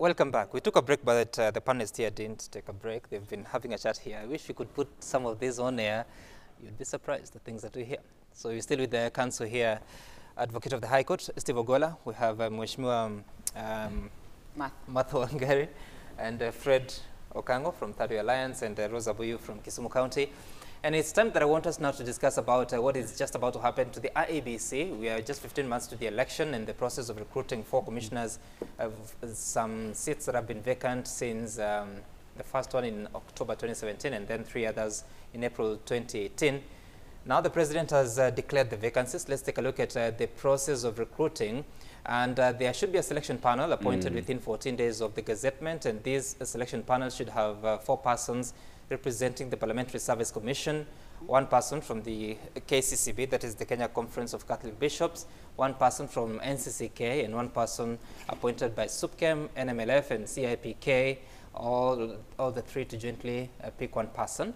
Welcome back. We took a break, but the panelists here didn't take a break. They've been having a chat here. I wish we could put some of these on air. You'd be surprised, the things that we hear. So we're still with the counsel here, Advocate of the High Court, Steve Ogola. We have Mheshimiwa Martha Wangari and Fred Okango from Third Way Alliance and Rosa Buyu from Kisumu County. And it's time that I want us now to discuss about what is just about to happen to the IEBC. We are just 15 months to the election and the process of recruiting 4 commissioners of some seats that have been vacant since the first one in October 2017 and then 3 others in April 2018. Now the president has declared the vacancies. Let's take a look at the process of recruiting. And there should be a selection panel appointed within 14 days of the gazettement, and this selection panel should have 4 persons representing the Parliamentary Service Commission, 1 person from the KCCB, that is the Kenya Conference of Catholic Bishops, 1 person from NCCK, and 1 person appointed by SUPKEM, NMLF, and CIPK, all the 3 to jointly pick 1 person.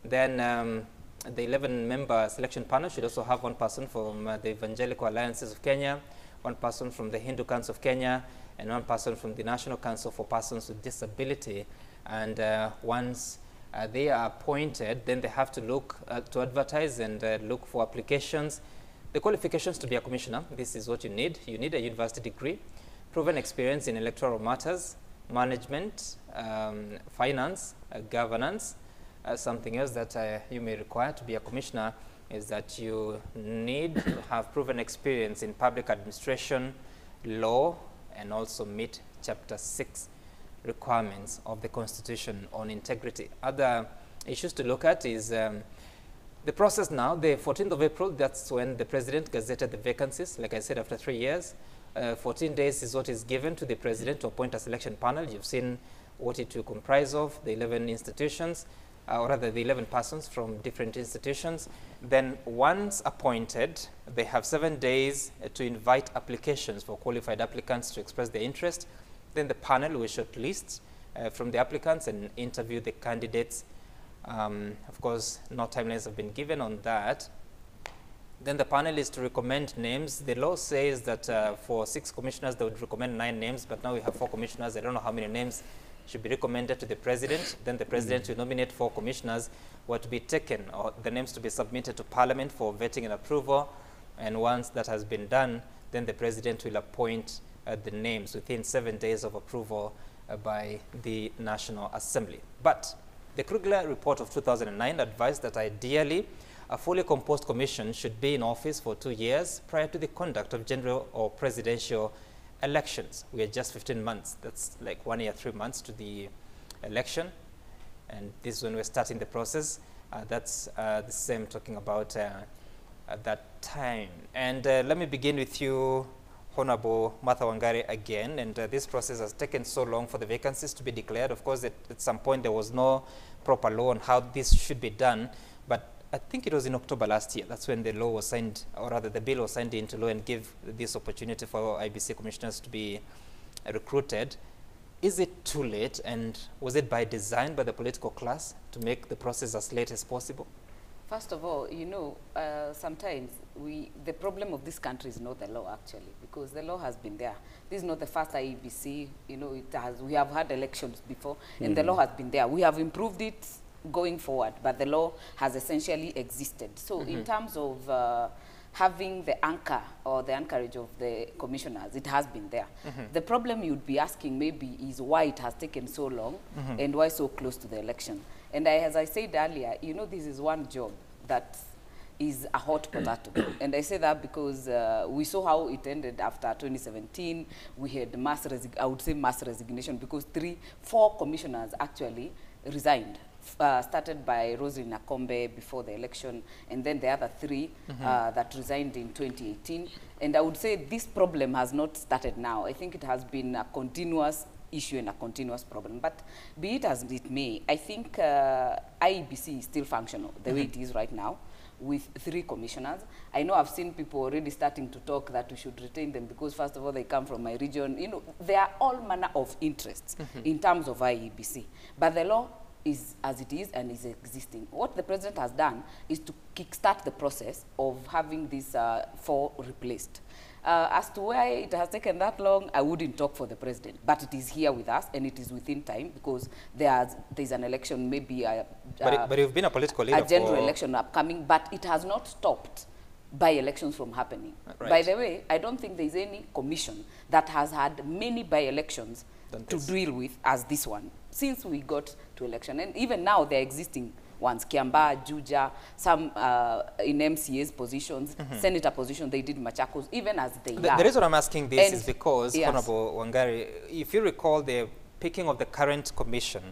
Then the 11-member selection panel should also have 1 person from the Evangelical Alliances of Kenya, 1 person from the Hindu Council of Kenya, and 1 person from the National Council for Persons with Disability. And once they are appointed, then they have to look to advertise and look for applications. The qualifications to be a commissioner, this is what you need. You need a university degree, proven experience in electoral matters, management, finance, governance. Something else that you may require to be a commissioner is that you need to have proven experience in public administration, law, and also meet Chapter 6 requirements of the Constitution on integrity. Other issues to look at is the process now. The 14th of April, that's when the president gazetted the vacancies. Like I said, after 3 years, 14 days is what is given to the president to appoint a selection panel. You've seen what it will comprise of, the 11 institutions, or rather the 11 persons from different institutions. Then once appointed, they have 7 days to invite applications for qualified applicants to express their interest. Then the panel will shortlist from the applicants and interview the candidates. Of course, no timelines have been given on that. Then the panel is to recommend names. The law says that for 6 commissioners, they would recommend 9 names, but now we have 4 commissioners. I don't know how many names should be recommended to the president. Then the president will nominate 4 commissioners who are to be taken, or the names to be submitted to Parliament for vetting and approval. And once that has been done, then the president will appoint the names within 7 days of approval by the National Assembly. But the Krugler report of 2009 advised that ideally a fully composed commission should be in office for 2 years prior to the conduct of general or presidential elections. We are just 15 months. That's like 1 year, 3 months to the election. And this is when we're starting the process. That's the same talking about at that time. And let me begin with you, Honorable Martha Wangari, again. And this process has taken so long for the vacancies to be declared. Of course, at some point there was no proper law on how this should be done. But I think it was in October last year. That's when the law was signed, or rather the bill was signed into law and gave this opportunity for IEBC commissioners to be recruited. Is it too late, and was it by design by the political class to make the process as late as possible? First of all, you know, sometimes the problem of this country is not the law, actually, because the law has been there. This is not the first IEBC. You know, we have had elections before, and the law has been there. We have improved it going forward, but the law has essentially existed. So in terms of having the anchor or the anchorage of the commissioners, it has been there. The problem you'd be asking maybe is why it has taken so long and why so close to the election. And as I said earlier, you know, this is one job that is a hot potato. And I say that because we saw how it ended after 2017. We had mass resignation because 4 commissioners actually resigned. Started by Rosalie Nakombe before the election, and then the other 3 that resigned in 2018. And I would say this problem has not started now. I think it has been a continuous issue and a continuous problem. But be it as it may, I think IEBC is still functional the way it is right now, with 3 commissioners. I know I've seen people already starting to talk that we should retain them because, first of all, they come from my region. You know, there are all manner of interests in terms of IEBC. But the law is as it is and is existing. What the president has done is to kickstart the process of having these 4 replaced. As to why it has taken that long, I wouldn't talk for the president, but it is here with us and it is within time because there's an election, maybe but you've been a political leader, a general election upcoming, but it has not stopped by-elections from happening. Right. By the way, I don't think there's any commission that has had many by-elections to deal with as this one since we got to election. And even now, they're existing ones, Kiamba, Juja, some in MCA's positions, senator positions, they did Machakos, even as they are. The reason I'm asking this is because, yes, Honorable Wangari, if you recall the picking of the current commission,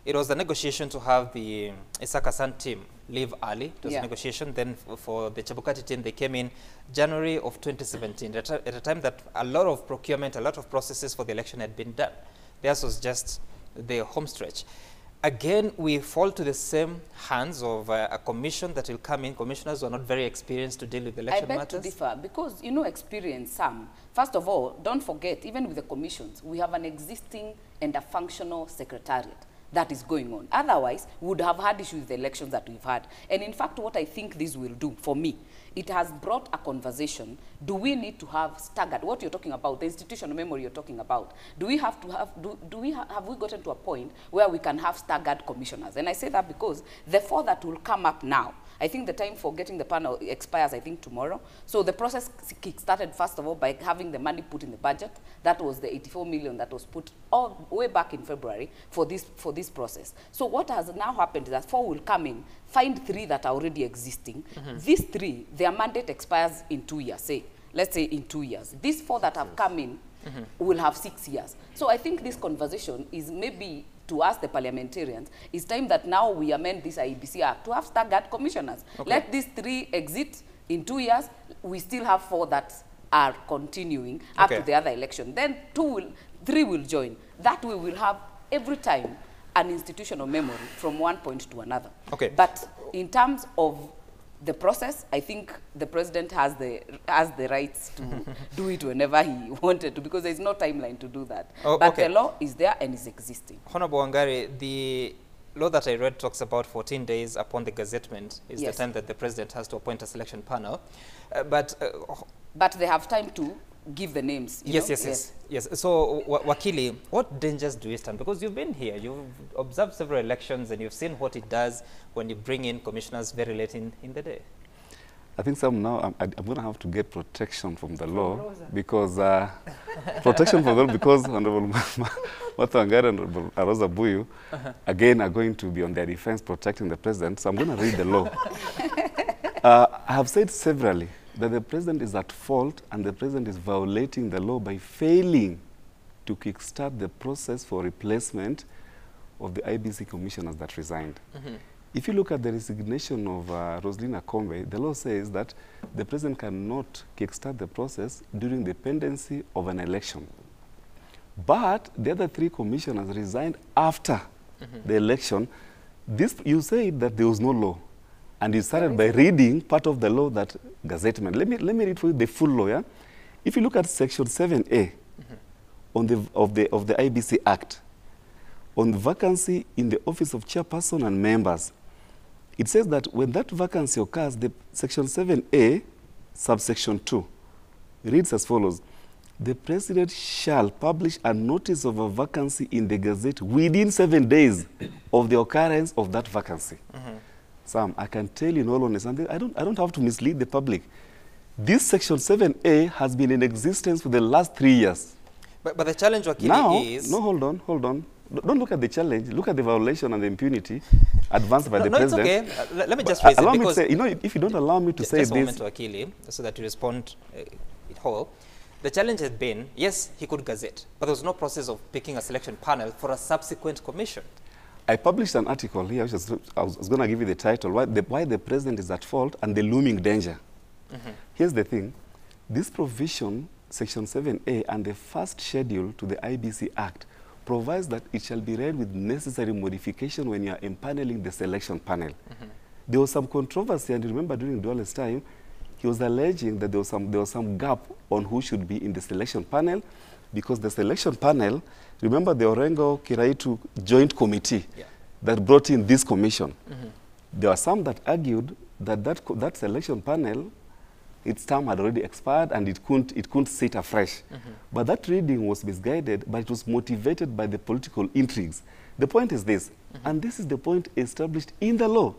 it was a negotiation to have the Isaka-san team leave early. It was a negotiation. Then for the Chebukati team, they came in January of 2017, at a time that a lot of procurement, a lot of processes for the election had been done. Theirs was just the home stretch. Again, we fall to the same hands of a commission that will come in, commissioners who are not very experienced to deal with election matters? I beg to differ, because, you know, experience, Sam. First of all, don't forget, even with the commissions, we have an existing and a functional secretariat that is going on. Otherwise, we would have had issues with the elections that we've had. And in fact, what I think this will do, for me, it has brought a conversation. Do we need to have staggered, what you're talking about, the institutional memory you're talking about, do we have to have, have we gotten to a point where we can have staggered commissioners? And I say that because the 4 that will come up now, I think the time for getting the panel expires, I think, tomorrow. So the process kick-started, first of all, by having the money put in the budget. That was the 84 million that was put all way back in February for this process. So what has now happened is that 4 will come in, find 3 that are already existing. These 3, their mandate expires in 2 years, say. Let's say in 2 years. These 4 that have come in will have 6 years. So I think this conversation is maybe, to us, the parliamentarians, it's time that now we amend this IEBC Act to have staggered commissioners. Okay. Let these 3 exit in 2 years. We still have 4 that are continuing up to the other election. Then 3 will join. That way we'll have every time an institutional memory from one point to another. Okay. But in terms of the process, I think the president has the rights to do it whenever he wanted to, because there's no timeline to do that. But the law is there and is existing. Honorable Wangari, the law that I read talks about 14 days upon the gazettement is the time that the president has to appoint a selection panel. But they have time to give the names. Yes. So, Wakili, what dangers do you stand? Because you've been here, you've observed several elections, and you've seen what it does when you bring in commissioners very late in the day. I think now I'm going to have to get protection from the law, because protection from the law, because Honorable Martha Wangari and Honorable Arosa Buyu, again, are going to be on their defense protecting the president. So I'm going to read the law. I have said severally that the president is at fault and the president is violating the law by failing to kickstart the process for replacement of the IEBC commissioners that resigned. If you look at the resignation of Rosalina Kombe, the law says that the president cannot kickstart the process during the pendency of an election. But the other 3 commissioners resigned after the election. You said that there was no law. And you started by reading part of the law that gazettement. Let me read for you the full law. Yeah? If you look at section 7A of the IEBC Act, on the vacancy in the office of chairperson and members, it says that when that vacancy occurs, the section 7A, subsection 2, reads as follows: the president shall publish a notice of a vacancy in the Gazette within 7 days of the occurrence of that vacancy. Sam, I can tell you in all honesty, I don't have to mislead the public. This section 7A has been in existence for the last 3 years. But the challenge, Wakili, is... No, hold on. Don't look at the challenge. Look at the violation and the impunity advanced by the president. It's okay. Let me just phrase it. Allow me to say, if you don't allow me to say this... Just a moment, Wakili, so that you respond in whole. The challenge has been, yes, he could gazette, but there was no process of picking a selection panel for a subsequent commission. I published an article here, which I was going to give you the title, why the president is at fault and the looming danger. Here's the thing. This provision, section 7A, and the first schedule to the IEBC Act provides that it shall be read with necessary modification when you are empaneling the selection panel. There was some controversy, and remember during Duale's time, he was alleging that there was some gap on who should be in the selection panel, because the selection panel, remember the Orengo Kiraitu Joint Committee, that brought in this commission. There were some that argued that that selection panel, its term had already expired and it couldn't sit afresh. But that reading was misguided, but it was motivated by the political intrigues. The point is this, and this is the point established in the law.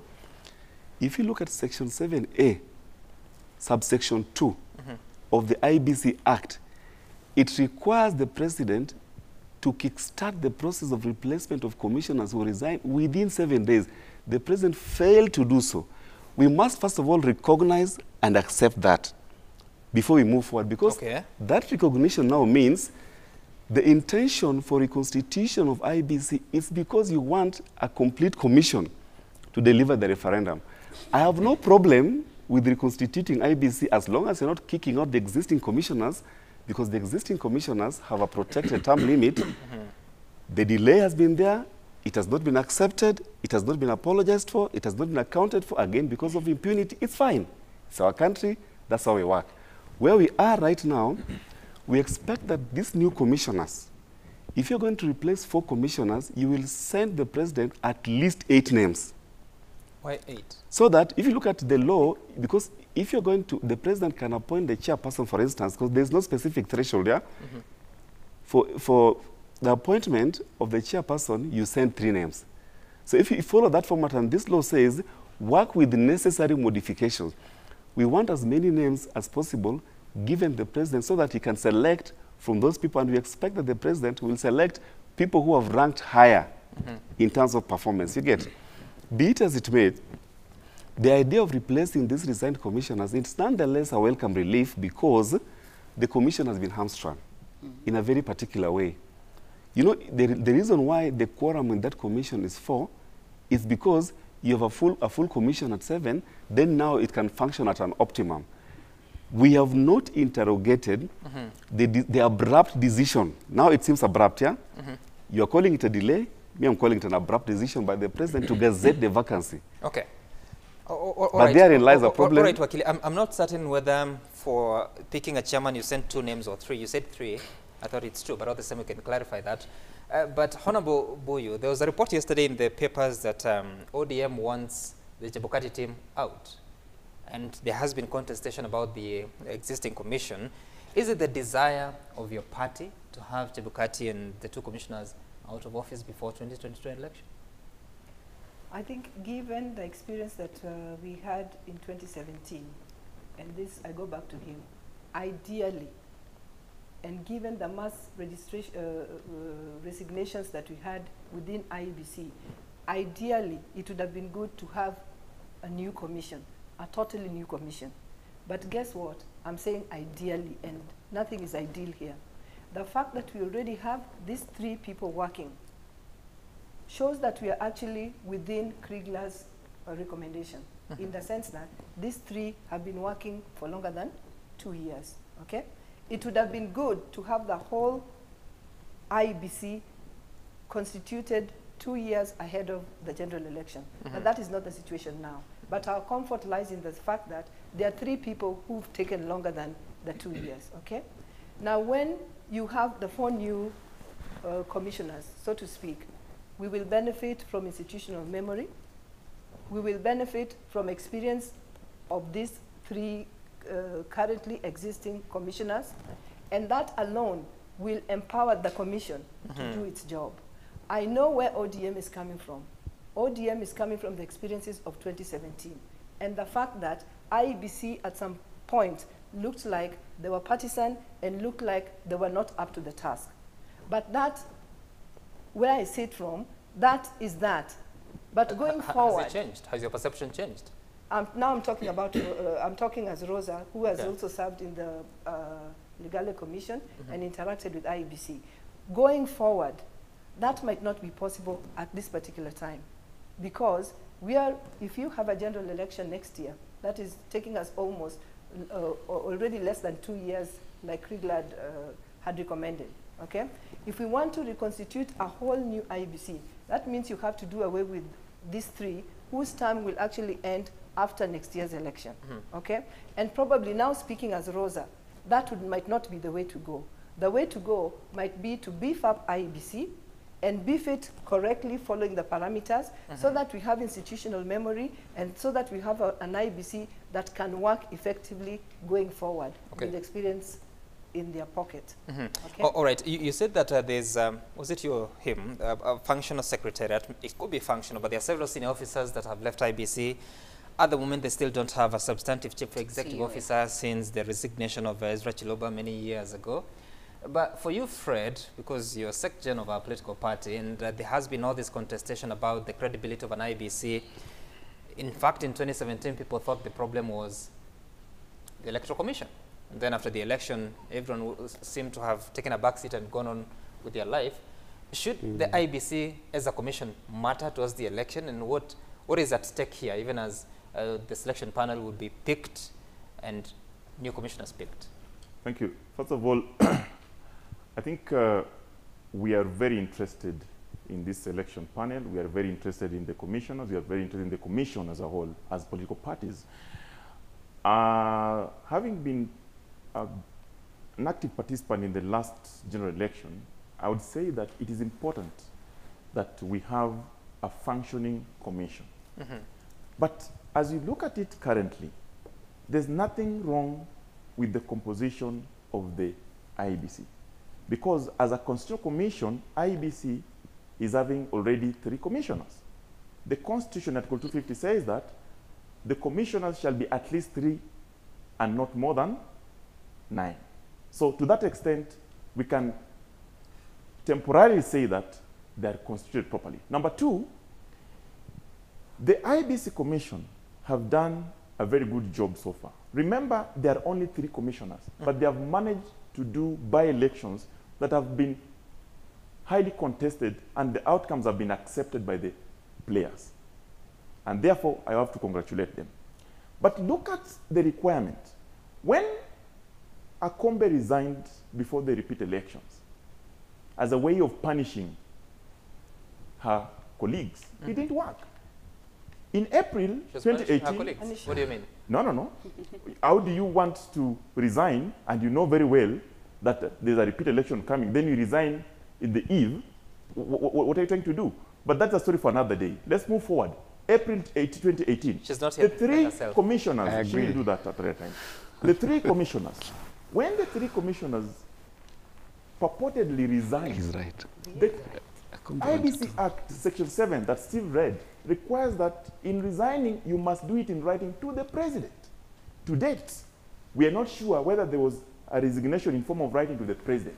If you look at Section 7A, subsection 2 of the IEBC Act, it requires the president to kickstart the process of replacement of commissioners who resign within 7 days. The president failed to do so. We must first of all recognize and accept that before we move forward, because that recognition now means the intention for reconstitution of IEBC is because you want a complete commission to deliver the referendum. I have no problem with reconstituting IEBC as long as you're not kicking out the existing commissioners, because the existing commissioners have a protected term limit. The delay has been there. It has not been accepted. It has not been apologized for. It has not been accounted for, again, because of impunity. It's fine. It's our country. That's how we work. Where we are right now, we expect that these new commissioners, if you're going to replace 4 commissioners, you will send the president at least 8 names. Why 8? So that if you look at the law, because if you're going to, the president can appoint the chairperson, for instance, because there's no specific threshold there. For the appointment of the chairperson, you send 3 names. So if you follow that format, and this law says, work with the necessary modifications. We want as many names as possible given the president so that he can select from those people, and we expect that the president will select people who have ranked higher in terms of performance. You get? Be it as it may, the idea of replacing these resigned commissioners, it's nonetheless a welcome relief, because the commission has been hamstrung in a very particular way. You know, the reason why the quorum in that commission is 4 is because you have a full commission at 7, then now it can function at an optimum. We have not interrogated the abrupt decision. Now it seems abrupt, yeah? You are calling it a delay. Me, I'm calling it an abrupt decision by the president to gazette the vacancy. Okay. But therein lies a problem. All right, Wakili, I'm not certain whether for picking a chairman you sent 2 names or 3. You said 3. I thought it's 2, but all the same we can clarify that. But Honorable Buyu, there was a report yesterday in the papers that ODM wants the Chebukati team out. And there has been contestation about the existing commission. Is it the desire of your party to have Chebukati and the 2 commissioners out of office before 2022 election? I think given the experience that we had in 2017, and this, I go back to him, ideally, and given the mass registration, resignations that we had within IEBC, ideally, it would have been good to have a new commission, a totally new commission. But guess what? I'm saying ideally, and nothing is ideal here. The fact that we already have these 3 people working shows that we are actually within Kriegler's recommendation, in the sense that these 3 have been working for longer than 2 years, okay? It would have been good to have the whole IEBC constituted 2 years ahead of the general election. But that is not the situation now. But our comfort lies in the fact that there are 3 people who've taken longer than the 2 years, okay? Now, when you have the 4 new commissioners, so to speak, we will benefit from institutional memory. We will benefit from experience of these 3 currently existing commissioners, and that alone will empower the commission to do its job. I know where ODM is coming from. ODM is coming from the experiences of 2017, and the fact that IEBC at some point looked like they were partisan and looked like they were not up to the task. But that, where I sit from, that is that. But going forward... Has it changed? Has your perception changed? Now I'm talking about, I'm talking as Rosa, who has also served in the Legale Commission and interacted with IEBC. Going forward, that might not be possible at this particular time, because we are, if you have a general election next year, that is taking us almost already less than 2 years, like Kriegler had recommended, okay? If we want to reconstitute a whole new IEBC, that means you have to do away with these 3, whose term will actually end after next year's election, okay? And probably now, speaking as Rosa, that might not be the way to go. The way to go might be to beef up IEBC and beef it correctly following the parameters so that we have institutional memory and so that we have an IEBC that can work effectively going forward with experience in their pocket. Okay? All right, you said that there's, was it you or him, a functional secretariat? It could be functional, but there are several senior officers that have left IEBC. At the moment, they still don't have a substantive chief executive officer since the resignation of Ezra Chiloba many years ago. But for you, Fred, because you're secretary of our political party, and there has been all this contestation about the credibility of an IEBC. In fact, in 2017, people thought the problem was the Electoral Commission. And then after the election, everyone seemed to have taken a backseat and gone on with their life. Should the IEBC as a commission matter towards the election? And what is at stake here, even as the selection panel would be picked and new commissioners picked? Thank you. First of all, I think we are very interested in this selection panel. We are very interested in the commissioners. We are very interested in the commission as a whole, as political parties. Having been an active participant in the last general election, I would say that it is important that we have a functioning commission. But as you look at it currently, there's nothing wrong with the composition of the IEBC. Because as a constitutional commission, IEBC is having already 3 commissioners. The Constitution, Article 250, says that the commissioners shall be at least 3 and not more than 9. So to that extent, we can temporarily say that they are constituted properly. Number 2, the IEBC Commission have done a very good job so far. Remember, there are only 3 commissioners, but they have managed to do by-elections that have been highly contested, and the outcomes have been accepted by the players. And therefore, I have to congratulate them. But look at the requirement. When Akombe resigned before the repeat elections, as a way of punishing her colleagues, it didn't work. In April 2018, what do you mean? No. How do you want to resign and you know very well that there's a repeat election coming, then you resign in the eve? What are you trying to do? But that's a story for another day. Let's move forward. April 2018. She's not the here 3 commissioners, she will do that at the time. The 3 commissioners, when the 3 commissioners purportedly resigned, He's right. the IEBC Act, Section 7, that Steve read, requires that in resigning, you must do it in writing to the president. To date, we are not sure whether there was a resignation in form of writing to the president.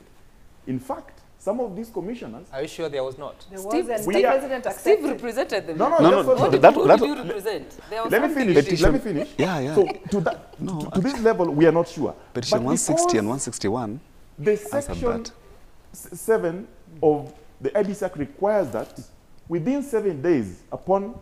In fact, some of these commissioners... Are you sure there was not? There was, and the president accepted. Steve represented them. No. Who did you represent? Let me finish. Yeah. So to that, to this level, we are not sure. Petition 160 and 161 the Section 7 of the IEBC Act requires that within 7 days upon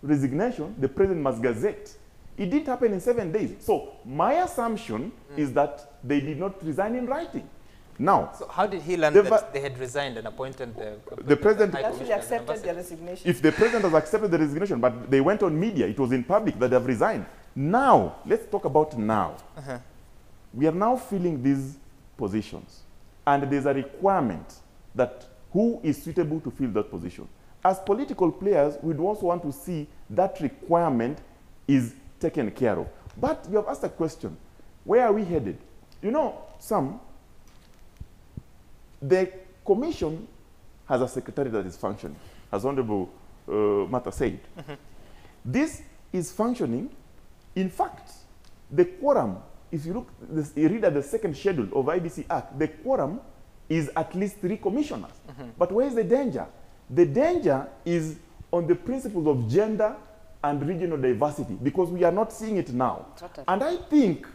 resignation, the president must gazette. It didn't happen in 7 days. So my assumption is that they did not resign in writing. Now, so how did he learn that they had resigned and appointed the president? Actually accepted their resignation. If the president has accepted the resignation, but they went on media, it was in public that they have resigned. Now, let's talk about now. We are now filling these positions, and there's a requirement that who is suitable to fill that position. As political players, we'd also want to see that requirement is taken care of. But you have asked a question, where are we headed? You know, the commission has a secretary that is functioning, as Honorable Martha said. This is functioning. In fact, the quorum, if you look, you read at the second schedule of IEBC Act, the quorum is at least 3 commissioners. But where is the danger? The danger is on the principles of gender and regional diversity, because we are not seeing it now. And I think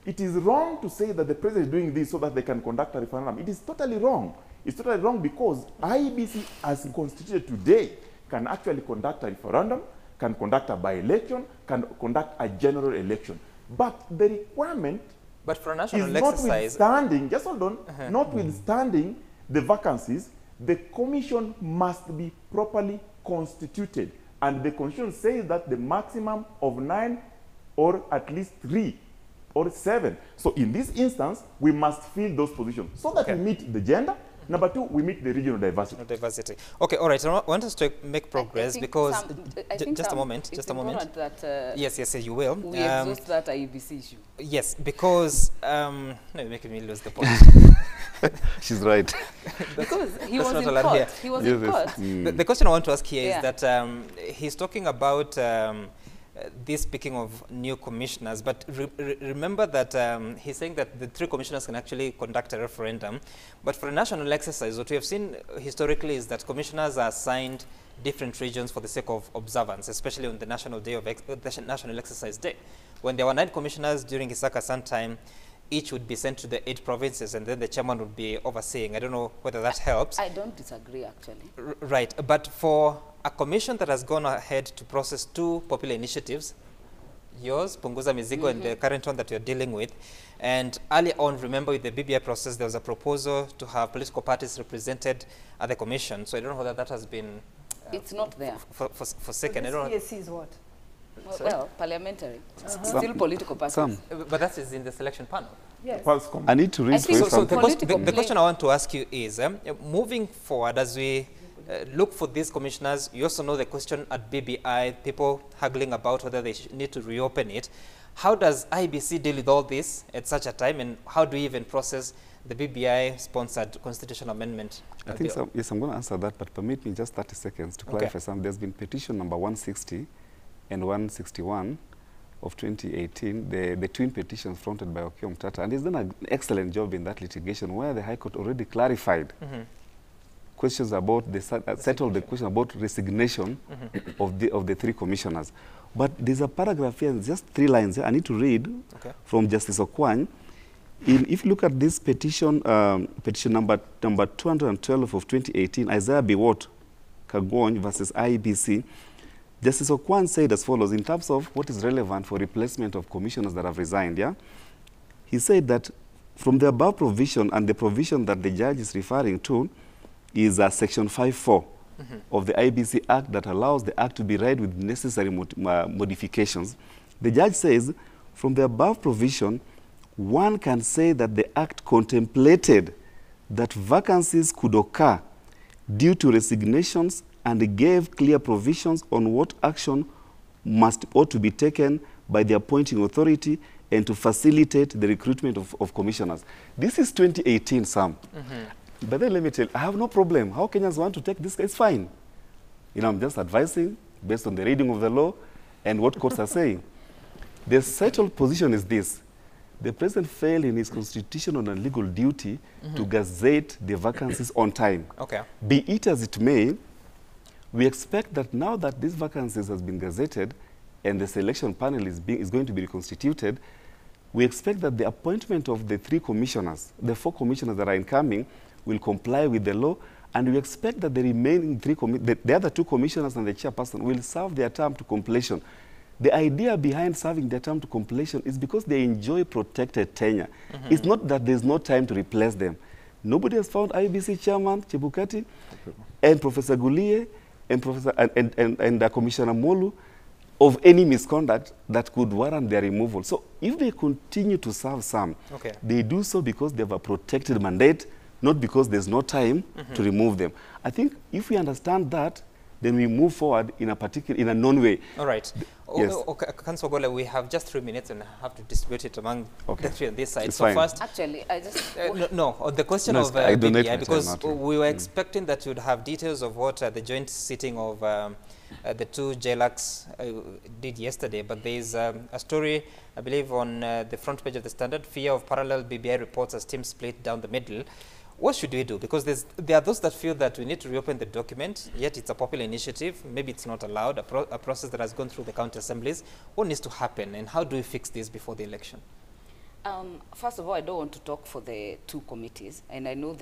it is wrong to say that the president is doing this so that they can conduct a referendum. It is totally wrong. It's totally wrong because IEBC, as constituted today, can actually conduct a referendum, can conduct a by-election, can conduct a general election. But the requirement for a national is exercise, notwithstanding, just hold on, notwithstanding the vacancies, the commission must be properly constituted. And the constitution says that the maximum of 9 or at least 3 or 7. So in this instance, we must fill those positions so that we meet the gender, Number two, we meet the regional diversity. Diversity. Okay, all right. I want us to make progress because just a moment. That, yes, you will. We exhaust that IEBC issue. Yes, because no, you're making me lose the point. She's right. Because he was in court. He was in court. The question I want to ask here is that he's talking about this, speaking of new commissioners, but remember that he's saying that the 3 commissioners can actually conduct a referendum. But for a national exercise, what we have seen historically is that commissioners are assigned different regions for the sake of observance, especially on the National Day of the National Exercise Day. When there were 9 commissioners during Isaka Sun time, each would be sent to the 8 provinces, and then the chairman would be overseeing. I don't know whether that helps. I don't disagree, actually. Right, but for a commission that has gone ahead to process 2 popular initiatives, yours, Punguza Mizigo, and the current one that you're dealing with, and early on, remember with the BBI process, there was a proposal to have political parties represented at the commission. So I don't know whether that has been... it's not there. Forsaken. So this PSC is what? Well, parliamentary. Still political parties. But that is in the selection panel. Yes. I need to read for you something. The question I want to ask you is, moving forward as we look for these commissioners, you also know the question at BBI, people haggling about whether they need to reopen it. How does IEBC deal with all this at such a time, and how do we even process the BBI-sponsored constitutional amendment? I think yes, I'm going to answer that, but permit me just 30 seconds to clarify something. There's been petition number 160 and 161 of 2018, the twin petitions fronted by Okiya Mtata, and he's done an excellent job in that litigation where the High Court already clarified questions about settled the question about resignation of the 3 commissioners. But there's a paragraph here, just 3 lines here. I need to read from Justice Okwany. If you look at this petition, petition number 212 of 2018, Isaiah Biwott Kagwony versus IEBC, Justice Okwany said as follows, in terms of what is relevant for replacement of commissioners that have resigned, he said that from the above provision and the provision that the judge is referring to is section 5.4 of the IEBC Act that allows the Act to be read with necessary modifications. The judge says, from the above provision, one can say that the Act contemplated that vacancies could occur due to resignations and gave clear provisions on what action ought to be taken by the appointing authority and to facilitate the recruitment of commissioners. This is 2018, Sam. But then let me tell you, I have no problem. How Kenyans want to take this, it's fine. I'm just advising based on the reading of the law and what courts are saying. The settled position is this. The president failed in his constitutional and legal duty to gazette the vacancies on time. Be it as it may, we expect that now that these vacancies has been gazetted and the selection panel is going to be reconstituted, we expect that the appointment of the 3 commissioners, the 4 commissioners that are incoming, will comply with the law, and we expect that the remaining 3, the other 2 commissioners and the chairperson will serve their term to completion. The idea behind serving their term to completion is because they enjoy protected tenure. It's not that there's no time to replace them. Nobody has found IEBC chairman Chebukati and Professor Gulie and Commissioner Molu of any misconduct that could warrant their removal. So if they continue to serve some, they do so because they have a protected mandate, not because there's no time to remove them. I think if we understand that, then we move forward in a known-way. All right. Yes. Councillor Gole, we have just 3 minutes and have to distribute it among the 3 on this side. It's so fine. first, actually, I just no, on the question of BBI, because we were expecting that you'd have details of what the joint sitting of the 2 JLACs did yesterday, but there is a story, I believe, on the front page of the Standard, fear of parallel BBI reports as teams split down the middle. What should we do? Because there are those that feel that we need to reopen the document, yet it's a popular initiative, maybe it's not allowed, a process that has gone through the county assemblies. What needs to happen, and how do we fix this before the election? First of all, I don't want to talk for the 2 committees, and I know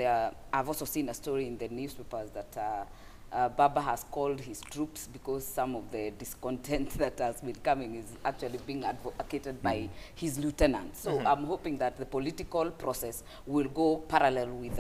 I've also seen a story in the newspapers that Baba has called his troops because some of the discontent that has been coming is actually being advocated by his lieutenant. So I'm hoping that the political process will go parallel with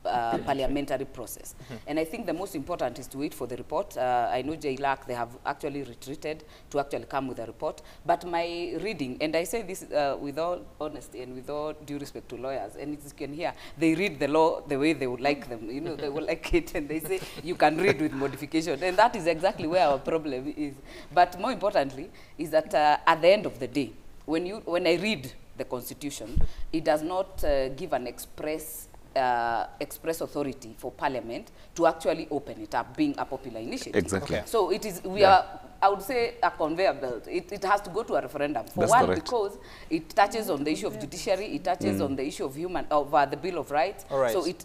parliamentary process. And I think the most important is to wait for the report. I know JLAC, they have actually retreated to actually come with a report. But my reading, and I say this with all honesty and with all due respect to lawyers, and as you can hear, they read the law the way they would like them. You know, they will like it, and they say you can read with modification. And that is exactly where our problem is. But more importantly, is that at the end of the day, when I read the Constitution, it does not give an express authority for Parliament to actually open it up, being a popular initiative. Exactly. Okay. So it is, we are, I would say, a conveyor belt. It has to go to a referendum. For That's one, correct. because it touches on the issue of judiciary, it touches on the issue of the Bill of Rights. All right. So it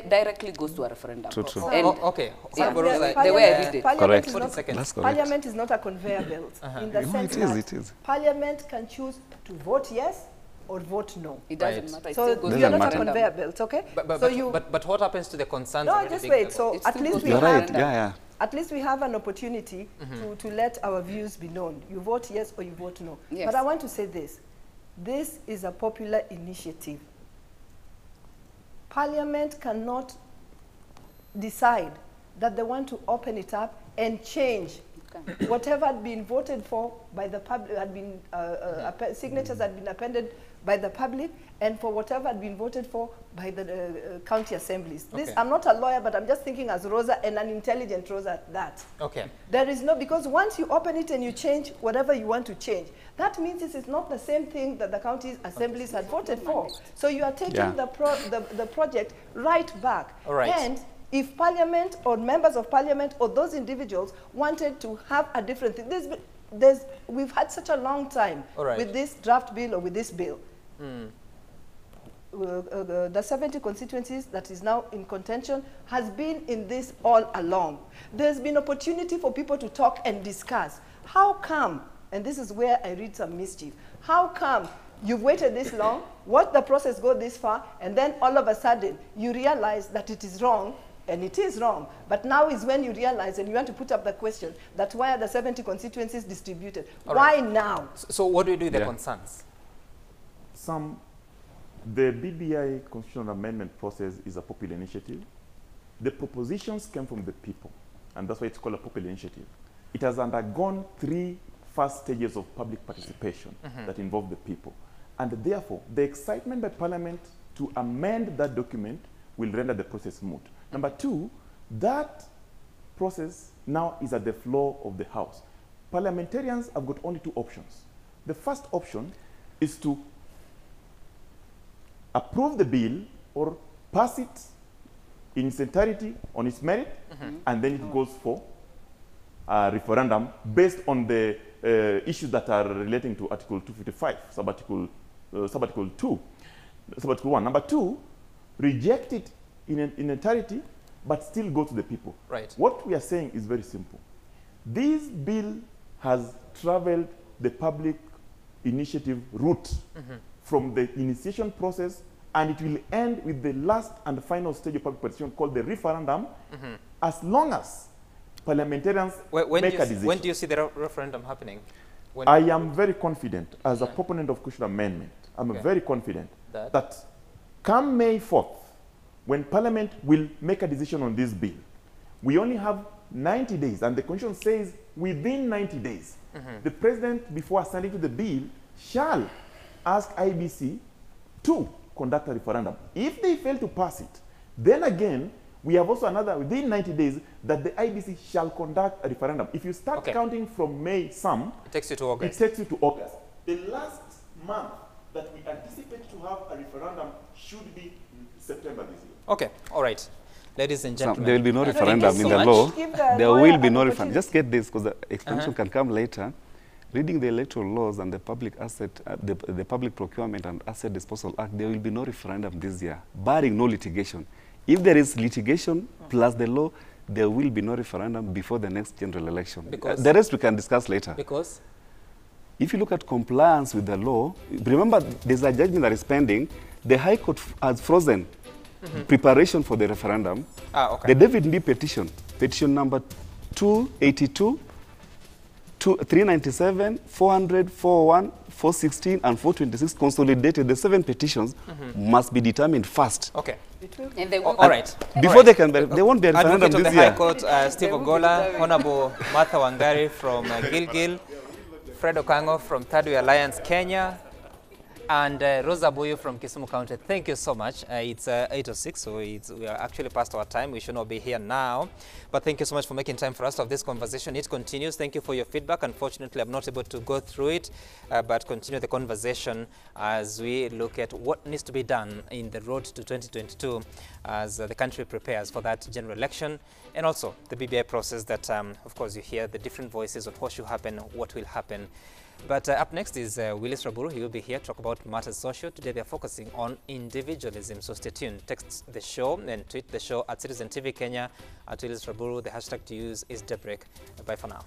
directly goes to a referendum. True, true. And Okay. Yeah. Honorable Rosa, The way I read it. Parliament Correct. is 40 not- seconds. That's correct. Parliament is not a conveyor belt in the No, sense it is, that it is. Parliament can choose to vote yes or vote no. It doesn't Right. matter. It So still goes we to are not a referendum. conveyor belt, okay? But what happens to the concerns? No, already just being wait. developed? So It at still least goes we to You're right. referendum. Yeah, yeah. at least we have an opportunity to let our views be known. You vote yes or you vote no. Yes. But I want to say this. This is a popular initiative. Parliament cannot decide that they want to open it up and change Okay. whatever had been voted for by the public, had been, signatures had been appended by the public, and for whatever had been voted for by the county assemblies. This, Okay. I'm not a lawyer, but I'm just thinking as Rosa, and an intelligent Rosa at that. Okay. There is no, because once you open it and you change whatever you want to change, that means this is not the same thing that the county assemblies had voted for. So you are taking Yeah. the project right back. All right. And if Parliament or members of Parliament or those individuals wanted to have a different thing, we've had such a long time All right. with this draft bill or with this bill. The 70 constituencies that is now in contention has been in this all along. There's been opportunity for people to talk and discuss. How come, and this is where I read some mischief, how come you've waited this long, watched the process go this far, and then all of a sudden you realize that it is wrong, and it is wrong, but now is when you realize and you want to put up the question that why are the 70 constituencies distributed? All Why right. now? So what do you do with the Yeah. concerns? The BBI constitutional amendment process is a popular initiative. The propositions came from the people, and that's why it's called a popular initiative. It has undergone 3 first stages of public participation that involve the people. And therefore, the excitement by Parliament to amend that document will render the process moot. Number 2, that process now is at the floor of the House. Parliamentarians have got only 2 options. The first option is to approve the bill or pass it in its entirety on its merit, and then it goes for a referendum based on the issues that are relating to Article 255, subarticle 2, subarticle 1. Number 2, reject it in entirety, but still go to the people. Right. What we are saying is very simple. This bill has traveled the public initiative route from the initiation process, and it will end with the last and final stage of public participation called the referendum, as long as parliamentarians make a decision. When do you see the referendum happening? When I am very confident, as a proponent of constitutional amendment, I'm Okay. very confident That? that come May 4th, when Parliament will make a decision on this bill, we only have 90 days, and the Constitution says within 90 days, the President, before assigning to the bill, shall ask IEBC to conduct a referendum. If they fail to pass it, then again, we have also another, within 90 days, that the IEBC shall conduct a referendum. If you start Okay. counting from May some, it takes you to it August. takes you to August. The last month that we anticipate to have a referendum should be September this year. Okay. All right. Ladies and gentlemen. There will be no thank you referendum so in the much. law. Give the There lawyer will be an no opportunity. referendum. Just get this, because the explanation can come later. Reading the electoral laws and the public asset, the Public Procurement and Asset Disposal Act, there will be no referendum this year, barring no litigation. If there is litigation plus the law, there will be no referendum before the next general election. Because? The rest we can discuss later. Because? If you look at compliance with the law, remember there's a judgment that is pending. The High Court has frozen preparation for the referendum. Ah, okay. The David B petition, petition number 282, 397, 400, 401, 416, and 426 consolidated. The 7 petitions must be determined first. Okay. And they All right. Before they can, they won't be a referendum Advocate of the this year. High Court, Steve Ogola, Honorable Martha Wangari from Gilgil, Fred Okango from Third Way Alliance, Kenya, and Rosa Buyu from Kisumu County. Thank you so much. It's 8:06, so we are actually past our time. We should not be here now. But thank you so much for making time for us to have this conversation. It continues. Thank you for your feedback. Unfortunately, I'm not able to go through it, but continue the conversation as we look at what needs to be done in the road to 2022 as the country prepares for that general election, and also the BBI process that, of course, you hear the different voices of what should happen, what will happen. But up next is Willis Raburu. He will be here to talk about matters social. Today they're focusing on individualism, so stay tuned. Text the show and tweet the show at Citizen TV Kenya, at Willis Raburu. The hashtag to use is Daybreak. Bye for now.